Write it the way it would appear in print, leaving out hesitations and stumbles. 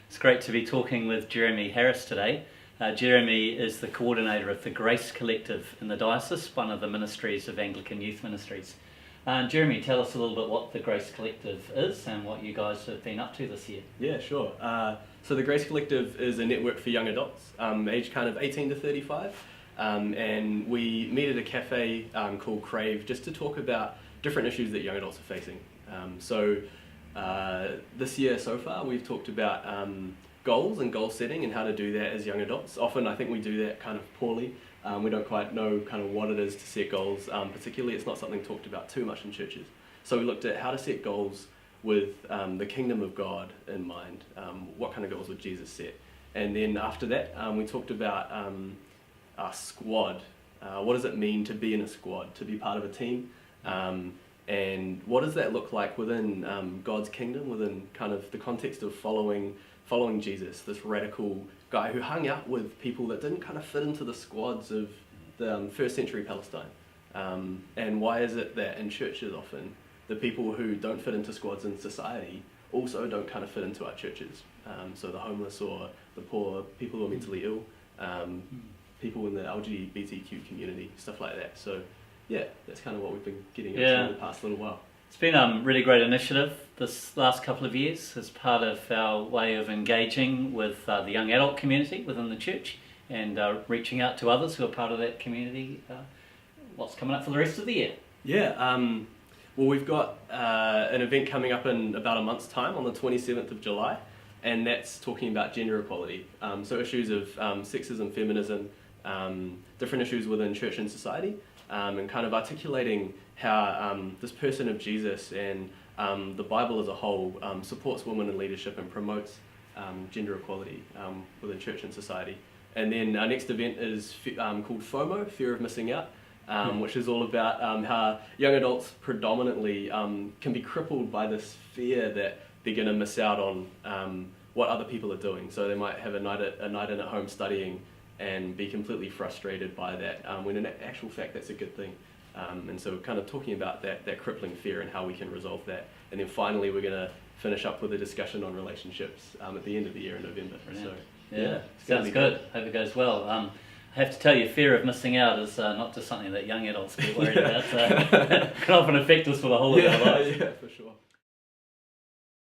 It's great to be talking with Jeremy Harris today. Jeremy is the coordinator of the Grace Collective in the Diocese, one of the ministries of Anglican Youth Ministries. Jeremy, tell us a little bit what the Grace Collective is and what you guys have been up to this year. Yeah, sure. So the Grace Collective is a network for young adults, aged kind of 18 to 35. And we meet at a cafe called Crave just to talk about different issues that young adults are facing. This year so far we've talked about goals and goal setting and how to do that as young adults. Often I think we do that kind of poorly. We don't quite know kind of what it is to set goals. Particularly it's not something talked about too much in churches. So we looked at how to set goals with the kingdom of God in mind. What kind of goals would Jesus set? And then after that we talked about our squad. What does it mean to be in a squad, to be part of a team? And what does that look like within God's kingdom, within kind of the context of following Jesus, this radical guy who hung out with people that didn't kind of fit into the squads of the first century Palestine. And why is it that in churches often, the people who don't fit into squads in society also don't kind of fit into our churches? So the homeless or the poor, people who are mentally ill, people in the LGBTQ community, stuff like that. So yeah, that's kind of what we've been getting into in the past little while. It's been a really great initiative this last couple of years as part of our way of engaging with the young adult community within the church and reaching out to others who are part of that community. What's coming up for the rest of the year? Yeah, well, we've got an event coming up in about a month's time on the 27th of July, and that's talking about gender equality. So issues of sexism, feminism, different issues within church and society. And kind of articulating how this person of Jesus and the Bible as a whole supports women in leadership and promotes gender equality within church and society. And then our next event is called FOMO, Fear of Missing Out, which is all about how young adults predominantly can be crippled by this fear that they're going to miss out on what other people are doing. So they might have a night in at home studying and be completely frustrated by that, when in actual fact that's a good thing. And so kind of talking about that crippling fear and how we can resolve that. And then finally we're going to finish up with a discussion on relationships at the end of the year in November. Brilliant. So yeah, sounds good. Hope it goes well. I have to tell you, fear of missing out is not just something that young adults get worried about. It can often affect us for the whole of our lives. Yeah, for sure.